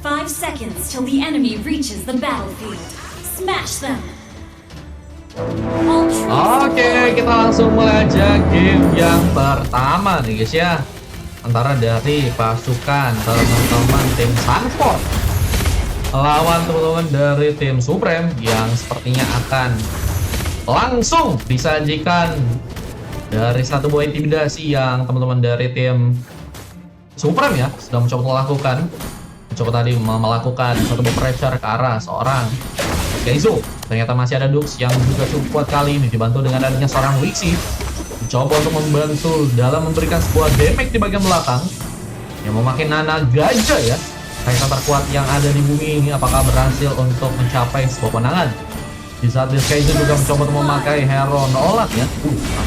5 seconds till the enemy reaches the battlefield. Smash them. All troops Oke, kita langsung mulai aja game yang pertama nih guys ya. Antara dari pasukan teman-teman tim Sanford lawan teman-teman dari tim Supreme yang sepertinya akan langsung disajikan dari satu buah intimidasi yang teman-teman dari tim Supreme ya sudah mencoba tadi melakukan satu buah pressure ke arah seorang Kaizo. Ternyata masih ada Dux yang juga cukup kuat kali ini, dibantu dengan adanya seorang Wixie mencoba untuk membantu dalam memberikan sebuah damage di bagian belakang yang memakai Nana Gajah ya, kaisar terkuat yang ada di bumi ini. Apakah berhasil untuk mencapai sebuah kemenangan di saat Kaizo juga mencoba untuk memakai hero Nolat ya.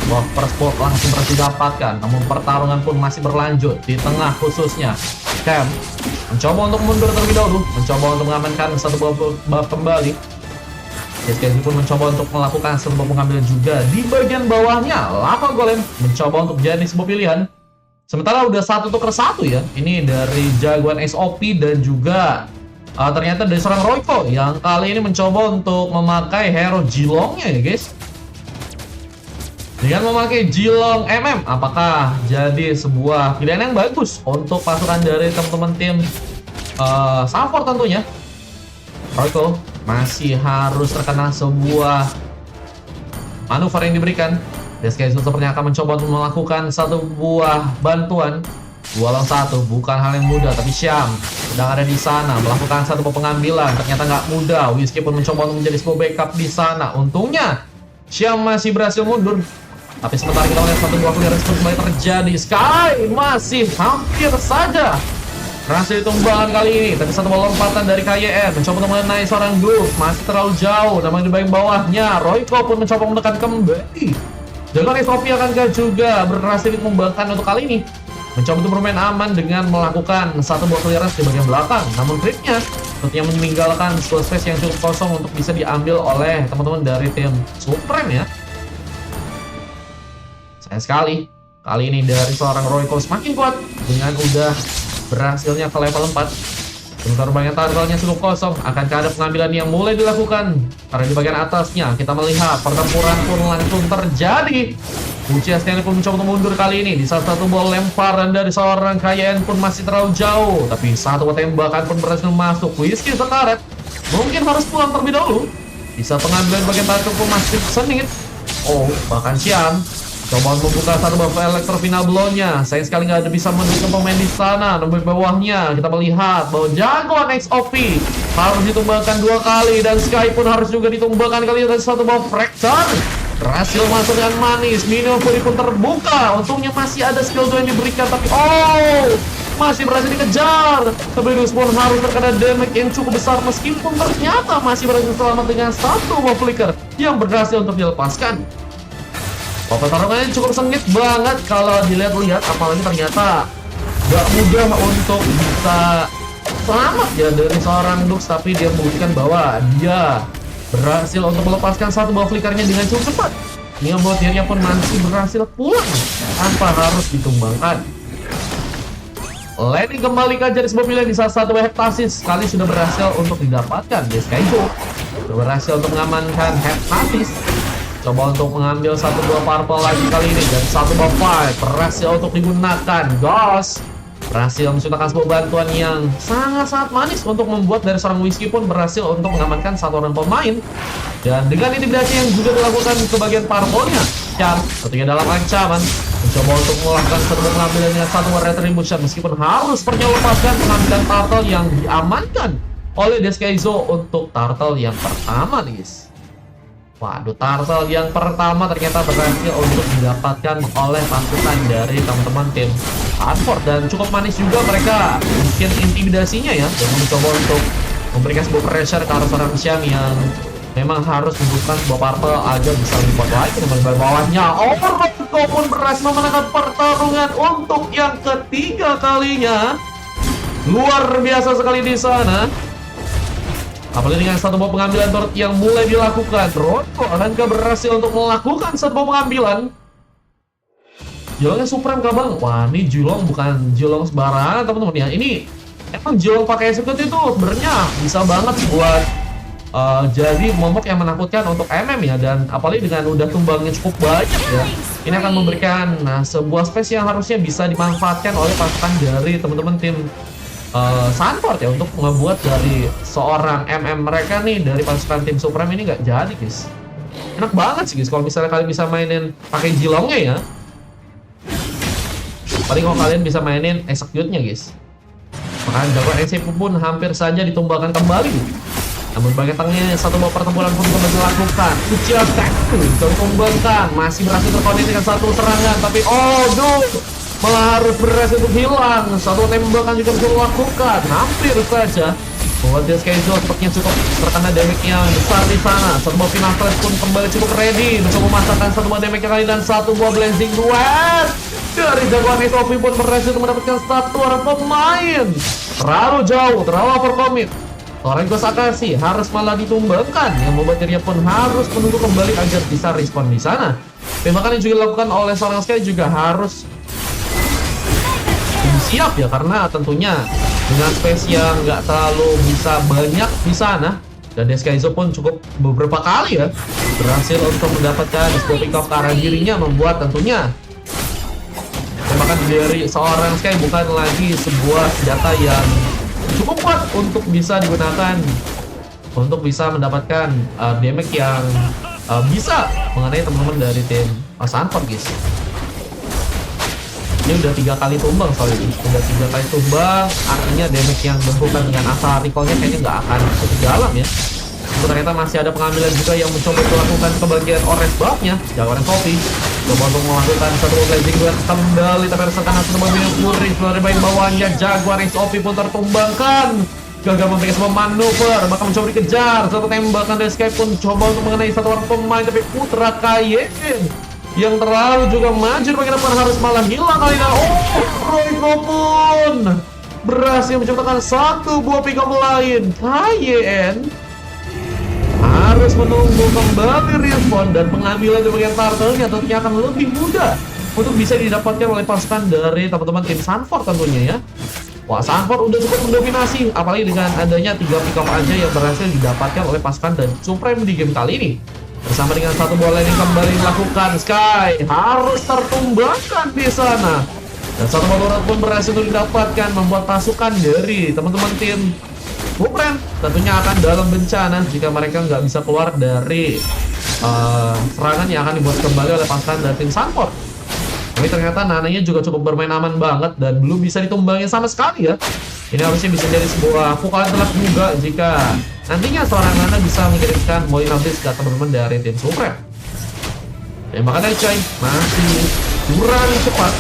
Sebuah first blood langsung berhasil didapatkan, namun pertarungan pun masih berlanjut di tengah, khususnya Cam mencoba untuk mundur terlebih dahulu, mencoba untuk mengamankan satu buff kembali. Kaizo pun mencoba untuk melakukan sebuah pengambilan juga di bagian bawahnya. Lava Golem mencoba untuk jadi sebuah pilihan. Sementara udah 1-1 ya. Ini dari jagoan SOP dan juga ternyata dari seorang Royko yang kali ini mencoba untuk memakai hero Jilongnya ya guys. Dengan memakai Jilong MM, apakah jadi sebuah pilihan yang bagus untuk pasukan dari teman-teman tim Sanford tentunya. Royko masih harus terkena sebuah manuver yang diberikan. Kaizo sepertinya akan mencoba untuk melakukan satu buah bantuan 2 lawan 1, bukan hal yang mudah, tapi Syam sedang ada di sana melakukan satu buah pengambilan. Ternyata nggak mudah. Whiskey pun mencoba untuk menjadi sebuah backup di sana. Untungnya Syam masih berhasil mundur. Tapi sementara kita lihat satu buah clearance pun kembali terjadi. Sky masih hampir saja berhasil ditumbangkan kali ini, tapi satu bola lompatan dari KYN mencoba untuk mengenai seorang Dux, masih terlalu jauh. Namun di bagian bawahnya Royko pun mencoba menekan kembali. Jagoan SOP akankah juga berhasil ditumbangkan untuk kali ini, mencoba untuk bermain aman dengan melakukan satu buah clearance di bagian belakang. Namun creepnya sepertinya meninggalkan space yang cukup kosong untuk bisa diambil oleh teman-teman dari tim Supreme ya. Sayang sekali kali ini dari seorang Royko semakin kuat dengan udah berhasilnya ke level 4. Sementara bagian turtle-nya cukup kosong. Akankah ada pengambilan yang mulai dilakukan? Karena di bagian atasnya kita melihat pertempuran pun langsung terjadi. Uchiha Stanley pun mencoba untuk mundur kali ini. Di salah satu bola lemparan dari seorang KYN pun masih terlalu jauh. Tapi satu tembakan pun berhasil masuk. Whiskey sekarat mungkin harus pulang terlebih dahulu. Bisa pengambilan bagian turtle pun masih senit. Oh, bahkan Siam coba membuka satu buff Electro-Final Blow-nya. Sayang sekali nggak ada bisa mendukung pemain di sana. Nomor bawahnya kita melihat bahwa jagoan XOP harus ditumbangkan 2 kali, dan Sky pun harus juga ditumbangkan kali ini. Satu buff Fracture berhasil masuk dengan manis. Minion Fury pun terbuka. Untungnya masih ada skill 2 yang diberikan, tapi masih berhasil dikejar. Tapi pun harus terkena damage yang cukup besar, meskipun ternyata masih berhasil selamat dengan satu buff Flicker yang berhasil untuk dilepaskan. Pertarungannya cukup sengit banget kalau dilihat-lihat, apalagi ternyata gak mudah untuk bisa selamat ya dari seorang Dux. Tapi dia membuktikan bahwa dia berhasil untuk melepaskan satu buah flickernya dengan cukup cepat. Ini membuat dirinya pun masih berhasil pulang tanpa harus ditumbangkan. Lenny kembali ke jadi sebuah pilihan di salah satu heptasis. Kali sudah berhasil untuk didapatkan. Kaizo sudah berhasil untuk mengamankan heptasis. Coba untuk mengambil satu buah purple lagi kali ini, dan satu buah fight berhasil untuk digunakan. Ghost berhasil menciptakan sebuah bantuan yang sangat-sangat manis untuk membuat dari seorang Whiskey pun berhasil untuk mengamankan satu orang pemain. Dan dengan intimidasi yang juga dilakukan ke bagian purple-nya, Cham ketika dalam ancaman mencoba untuk melakukan satu pengambilan dengan satu retribution, meskipun harus melepaskan pengambilan turtle yang diamankan oleh Kaizo untuk turtle yang pertama nih guys. Waduh, turtle yang pertama ternyata berhasil untuk didapatkan oleh pasukan dari teman-teman tim Sanford, dan cukup manis juga mereka mungkin intimidasinya ya, dan mencoba untuk memberikan sebuah pressure ke arah seorang Syam yang memang harus membutuhkan sebuah purple agar bisa lebih kuat lagi. Nomor bawahnya Overlord pun berhasil memenangkan pertarungan untuk yang ketiga kalinya. Luar biasa sekali di sana. Apalagi dengan satu buah pengambilan turret yang mulai dilakukan. Royko akankah berhasil untuk melakukan satu buah pengambilan? Jilongnya Supreme kah bang? Wah, ini Jilong bukan Jilong sembarangan teman-teman ya. Ini Emang Jiwang pakai execute itu sebenarnya bisa banget buat jadi momok yang menakutkan untuk MM ya, dan apalagi dengan udah tumbangnya cukup banyak ya, ini akan memberikan sebuah space yang harusnya bisa dimanfaatkan oleh pasukan dari teman-teman tim Sunford ya, untuk membuat dari seorang MM mereka nih dari pasukan tim Supreme ini nggak jadi guys. Enak banget sih guys kalau misalnya kalian bisa mainin pakai Jilongnya ya, paling kalau kalian bisa mainin execute-nya guys. Maka jagoan NC pun hampir saja ditumbangkan kembali. Namun bagetangnya satu buah pertempuran pun kembali dilakukan. Uchiha Taku ditumbangkan, masih berhasil terkonek dengan satu serangan, tapi malah harus berhasil untuk hilang. Satu tembakan juga bisa dilakukan, hampir saja membuat Deskaizo sepertinya cukup terkena damage yang besar di sana. Satu buah final threat pun kembali cukup ready mencoba memasakkan satu buah damage kali, dan satu buah blazing duet dari jagoan SOP pun berhasil mendapatkan satu orang pemain. Terlalu jauh, terlalu overcommit. Seorang Ghost Akashi harus malah ditumbangkan, yang membuat dirinya pun harus menunggu kembali agar bisa respon di sana. Tembakan yang juga dilakukan oleh seorang Sky juga harus siap ya, karena tentunya dengan space yang nggak terlalu bisa banyak di sana, dan Deskaizo pun cukup beberapa kali ya berhasil untuk mendapatkan sebuah pick off ke arah dirinya, membuat tentunya tembakan dari seorang Sky bukan lagi sebuah senjata yang cukup kuat untuk bisa digunakan untuk bisa mendapatkan damage yang bisa mengenai teman-teman dari tim Sunford guys. Ini udah 3 kali tumbang soalnya, udah 3 kali tumbang, artinya damage yang dilakukan dengan asal recallnya kayaknya nggak akan cukup dalam ya. Itu ternyata masih ada pengambilan juga yang mencoba dilakukan ke bagian orange buff-nya. Jagoan Kopi coba untuk melakukan satu blazing duet kembali, tapi rasakan hasil memilih Fury dari bagian bawahnya. Jaguar SOP pun tertumbangkan, gagal memberikan sebuah manuver, bahkan mencoba dikejar. Satu tembakan dari Sky pun coba untuk mengenai satu orang pemain, tapi Putra Kaien yang terlalu juga maju bagian depan harus malah hilang kali ini. Royko pun berhasil menciptakan satu buah pick up lain. Kaien harus menunggu kembali respon, dan pengambilan di bagian turtle-nya tentunya akan lebih mudah untuk bisa didapatkan oleh pasukan dari teman-teman tim Sunford tentunya ya. Wah, Sunford udah cukup mendominasi, apalagi dengan adanya 3 pick up aja yang berhasil didapatkan oleh pasukan dan Supreme di game kali ini. Bersama dengan satu bola yang kembali dilakukan, Sky harus tertumbangkan di sana, dan satu bola pun berhasil didapatkan, membuat pasukan dari teman-teman tim Supreme tentunya akan dalam bencana jika mereka nggak bisa keluar dari serangan yang akan dibuat kembali oleh pasukan dari tim Sunford. Tapi ternyata Nananya juga cukup bermain aman banget dan belum bisa ditumbangin sama sekali ya. Ini harusnya bisa jadi sebuah pukulan telak juga jika nantinya seorang Nana bisa mengirimkan poin habis ke teman-teman dari tim Supreme. Tembakan dari Chai masih kurang cepat.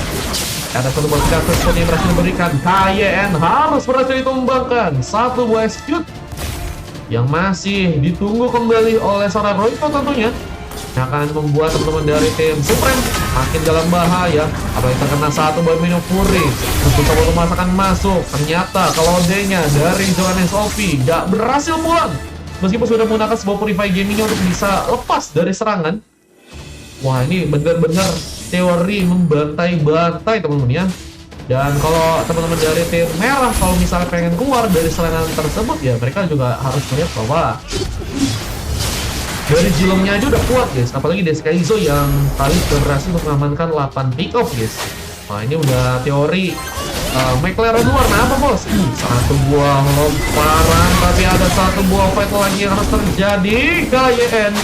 Ada satu buah kartu yang berhasil diberikan. Kaien harus berhasil ditumbangkan. Satu buah execute yang masih ditunggu kembali oleh seorang Royko tentunya, yang akan membuat teman-teman dari tim Supreme makin dalam bahaya. Apalagi terkena satu buah minum Fury untuk coba memasakkan masuk. Ternyata kelodenya dari Johan SOP gak berhasil pulang, meskipun sudah menggunakan sebuah Purify Gamingnya untuk bisa lepas dari serangan. Wah, ini benar-benar teori membantai-bantai teman-teman ya. Dan kalau teman-teman dari tim merah kalau misalnya pengen keluar dari serangan tersebut ya, mereka juga harus melihat bahwa dari Jilongnya aja udah kuat guys, apalagi Deskaizo yang kali berhasil mengamankan 8 pick off guys. Nah, ini udah teori McLaren warna apa bos? Satu buah lomparan, tapi ada satu buah fight lagi yang harus terjadi. Kaien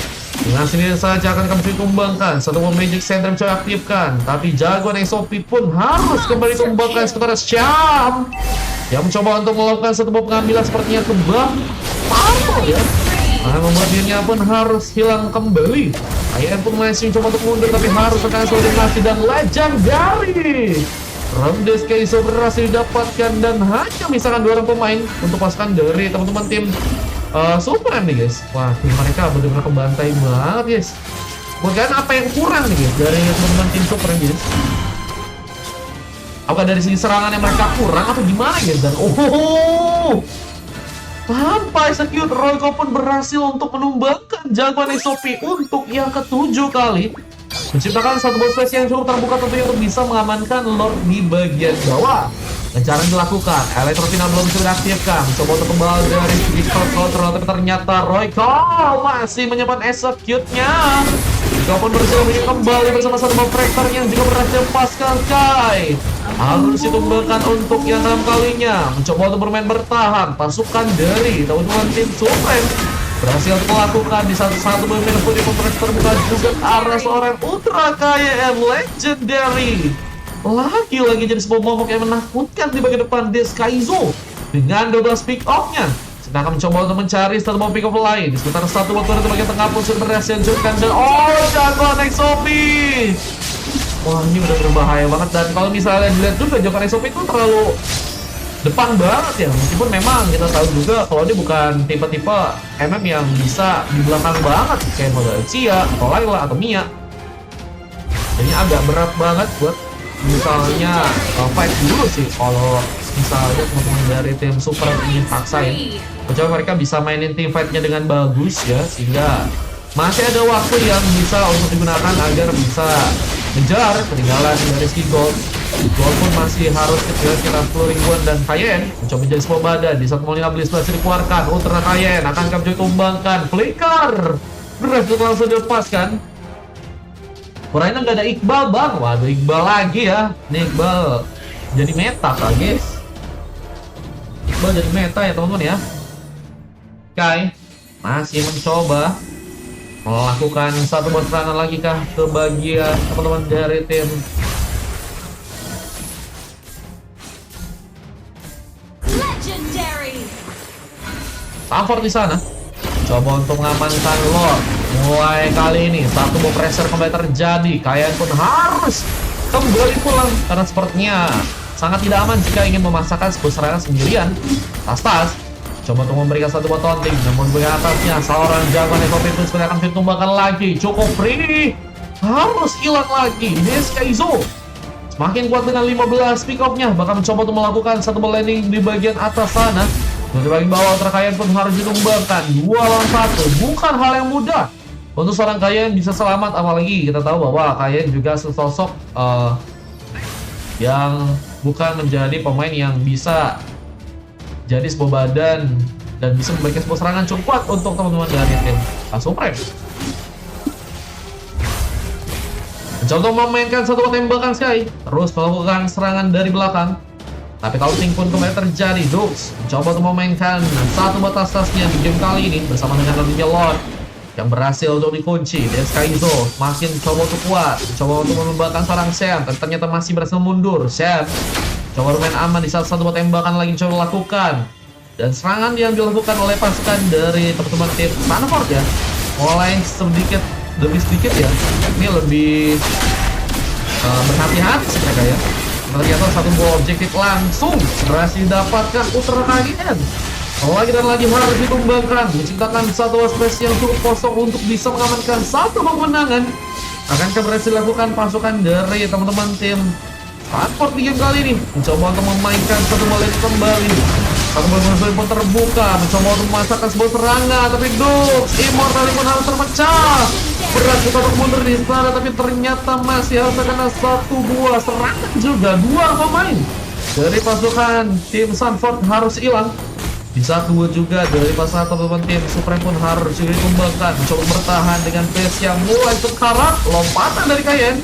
dengan sendiri saja akan kami tumbangkan. Satu buah Magic Center mencoba aktifkan, tapi jagoan SOP pun harus kembali tumbangkan sekitar Syam yang mencoba untuk melakukan satu buah pengambilan sepertinya kebab parah ya. Nah, membuat dirinya pun harus hilang kembali. Kaien pun masih mencoba untuk mundur, tapi harus akan eliminasi dan legendary. Deskaizo berhasil didapatkan dan hanya misalkan 2 orang pemain untuk pasukan dari teman-teman tim Supreme nih guys. Wah, tim mereka benar-benar kebantai banget guys. Buat kalian apa yang kurang nih guys dari teman-teman tim Supreme guys? Apakah dari segi serangan yang mereka kurang atau gimana guys? Dan tanpa execute, Royko pun berhasil untuk menumbangkan jagoan SOP untuk yang ke-7 kali, menciptakan satu boss space yang cukup terbuka tentunya untuk bisa mengamankan Lord di bagian bawah. Kejaran dilakukan, Elektrofina belum bisa diaktifkan. Coba untuk kembali dari Victor Control, tapi ternyata Royco masih menyimpan execute-nya. Jika pun berhasil kembali bersama satu bomb Fractor yang juga berhasil paskan Sky. Harus ditumbangkan untuk yang 6 kalinya. Mencoba untuk bermain bertahan. Pasukan dari teman-teman tim Supreme berhasil melakukan di satu pemimpin putih kompleks terbuka juga ke arah seorang ultra kaya and legendary. Lagi-lagi jadi sebuah momok yang menakutkan di bagian depan Deskaizo dengan 12 pick off-nya. Sedang mencoba untuk mencari satu bomb pick off lain. Di sekitar satu waktu di bagian tengah pun sudah berhasil dihancurkan dan jagoan Exopi. Wah, ini udah berbahaya banget. Dan kalau misalnya dilihat juga jagoan Exopi itu terlalu depan banget ya. Meskipun memang kita tahu juga kalau dia bukan tipe-tipe MM yang bisa di belakang banget kayak model Cia, atau Layla, atau Mia. Jadi agak berat banget buat misalnya fight dulu sih kalau misalnya teman-teman dari tim Super ingin paksain. Coba mereka bisa mainin tim fightnya dengan bagus ya, sehingga masih ada waktu yang bisa untuk digunakan agar bisa mengejar ketinggalan dari Skigold. Gold pun masih harus ketinggalan 10 ribuan dan Cayenne mencoba menjadi sebuah badan di saat Molina Bliss berhasil dikeluarkan. Ultra Cayenne akan Kapjoy tumbangkan. Flicker berhasil langsung dilepaskan. Kurangnya nggak ada Iqbal bang. Waduh, Iqbal lagi ya. Ini Iqbal jadi meta kah guys? Iqbal jadi meta ya teman-teman ya. Kai masih mencoba melakukan satu buat serangan lagi kah ke bagian teman-teman dari tim Legendary. Stanford di sana. Coba untuk mengamankan Lord. Mulai kali ini satu bomb pressure kembali terjadi. Kalian pun harus kembali pulang karena sepertinya sangat tidak aman jika ingin memaksakan sebuah serangan sendirian. Tas coba untuk memberikan satu buat taunting, namun di atasnya seorang jagoan Ekopi pun sebenarnya akan ditumbangkan lagi. Cukup free, harus hilang lagi. Deskaizo semakin kuat dengan 15 pick off-nya, bahkan mencoba untuk melakukan satu landing di bagian atas sana. Dan di bagian bawah terkayaan pun harus ditumbangkan 2 lawan 1, bukan hal yang mudah untuk seorang Cayenne bisa selamat, apalagi kita tahu bahwa Cayenne juga sesosok yang bukan menjadi pemain yang bisa jadi sebuah badan dan bisa memberikan sebuah serangan cukup kuat untuk teman-teman dari tim Supreme. Mencoba memainkan satu tembakan Sky, terus melakukan serangan dari belakang. Tapi taunting pun kembali terjadi. Dux mencoba untuk memainkan satu batas tasnya di game kali ini bersama dengan nantinya Lord yang berhasil untuk dikunci. Deskaizo makin coba untuk kuat, coba untuk menembakkan seorang Sam, tapi ternyata masih berhasil mundur. Sam coba bermain aman di saat satu tembakan lagi coba lakukan. Dan serangan yang dilakukan oleh pasukan dari teman-teman tim Stanford ya, mulai sedikit demi sedikit ya, ini lebih berhati-hati mereka ya. Ternyata satu buah objektif langsung berhasil didapatkan Ultra Cayenne. Lagi dan lagi harus ditumbangkan, menciptakan satu space yang cukup kosong untuk bisa mengamankan satu kemenangan. Akankah berhasil dilakukan pasukan dari teman-teman tim Stanford di game kali ini? Mencoba untuk memainkan satu balik kembali. Satu balik pun terbuka, mencoba untuk memasakkan sebuah serangan, tapi Dux Immortality pun harus terpecah. Berat untuk mundur di sana, tapi ternyata masih harus kena satu buah serangan juga. 2 pemain dari pasukan tim Stanford harus hilang. Bisa kedua juga dari pasukan teman-teman tim Supreme pun harus juga ditumbangkan. Mencoba bertahan dengan pace yang mulai sekarat. Lompatan dari Cayenne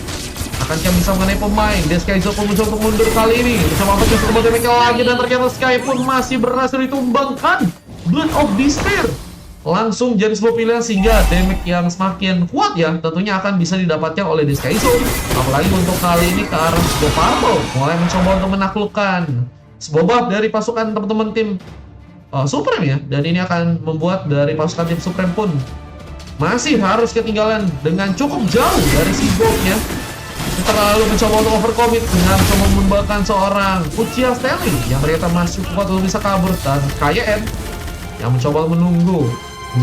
akankah bisa mengenai pemain. Deskaizo pun mencoba untuk mundur kali ini. Mencoba untuk kembali mereka lagi, dan ternyata Sky pun masih berhasil ditumbangkan. Blood of Despair langsung jadi sebuah pilihan, sehingga damage yang semakin kuat ya tentunya akan bisa didapatkan oleh Deskaizo. Apalagi untuk kali ini ke arah sebuah Purple mulai mencoba untuk menaklukkan sebuah buff dari pasukan teman-teman tim Supreme ya, dan ini akan membuat dari pasukan tim Supreme pun masih harus ketinggalan dengan cukup jauh dari si gold-nya. Terlalu mencoba untuk overcommit dengan mencoba membakar seorang Uchiha Stanley yang ternyata masih kuat untuk bisa kabur, dan Cayenne yang mencoba menunggu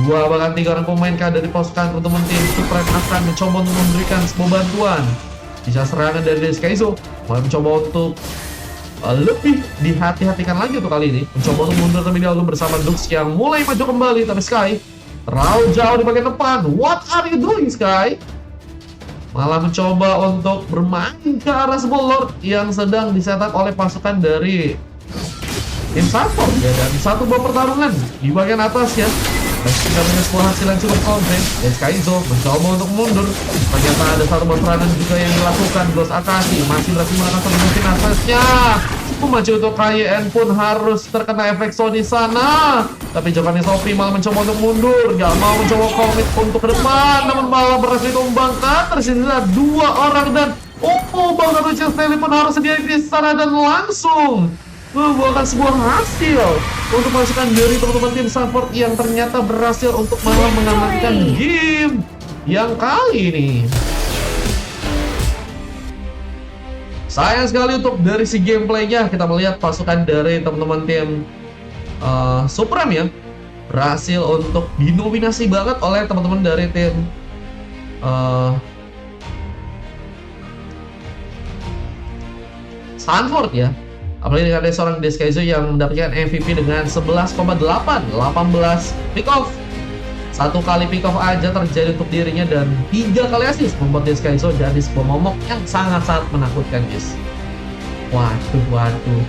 2 bahkan 3 orang pemain dari pasukan teman-teman tim Supreme akan mencoba untuk memberikan sebuah bantuan. Bisa serangan dari Deskaizo mulai mencoba untuk lebih dihati-hatikan lagi untuk kali ini, mencoba untuk mundur terlebih dahulu bersama Dux yang mulai maju kembali, tapi Sky terlalu jauh di bagian depan. What are you doing, Sky? malah mencoba untuk bermain ke arah sebuah Lord yang sedang disetak oleh pasukan dari tim support ya. Dan satu buah pertarungan di bagian atas ya, dan kita punya sebuah hasil yang cukup konkret. Dan Kaizo mencoba untuk mundur, ternyata ada satu buah serangan juga yang dilakukan. Ghost Akashi masih berhasil menggunakan mungkin aksesnya. Memacu untuk KYN pun harus terkena efek sound di sana. Tapi Giovanni Sophie malah mencoba untuk mundur, gak mau mencoba komit untuk ke depan, namun malah berhasil ditumbangkan. Tersisa 2 orang dan Bang Lucius Stanley pun harus sendiri di sana dan langsung membuahkan sebuah hasil untuk masukan dari teman-teman tim support yang ternyata berhasil untuk malah mengamankan game yang kali ini. Sayang sekali untuk dari si gameplaynya, kita melihat pasukan dari teman-teman tim Supreme ya berhasil untuk dinominasi banget oleh teman-teman dari tim Sanford ya. Apalagi ada seorang Deskaizo yang mendapatkan MVP dengan 11,8 18 pick off. 1 kali pick off aja terjadi untuk dirinya dan 3 kali assist membuat Deskaizo jadi sebuah momok yang sangat-sangat menakutkan, guys. Waduh.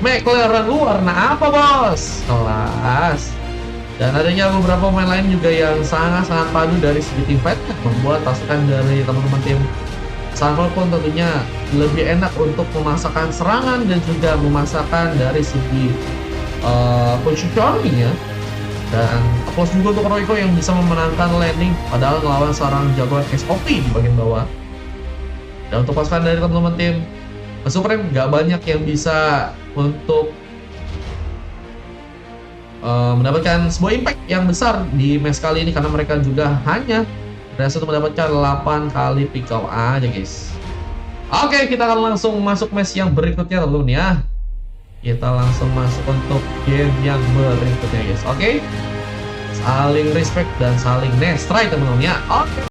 McLaren lu warna apa, bos? Kelas. Dan adanya beberapa pemain lain juga yang sangat-sangat padu dari segi team fight membuat pasukan dari teman-teman tim Sanford pun tentunya lebih enak untuk memasakkan serangan dan juga memasakkan dari segi positioning ya. Dan applause juga untuk Royko yang bisa memenangkan landing padahal melawan seorang jagoan SOP di bagian bawah. Dan untuk pasukan dari teman-teman tim Supreme gak banyak yang bisa untuk mendapatkan sebuah impact yang besar di match kali ini karena mereka juga hanya berhasil untuk mendapatkan 8 kali pick off aja, guys. Oke, kita akan langsung masuk match yang berikutnya teman-teman ya. Kita langsung masuk untuk game yang berikutnya, guys. Oke, saling respect dan saling next try teman-teman ya. Oke.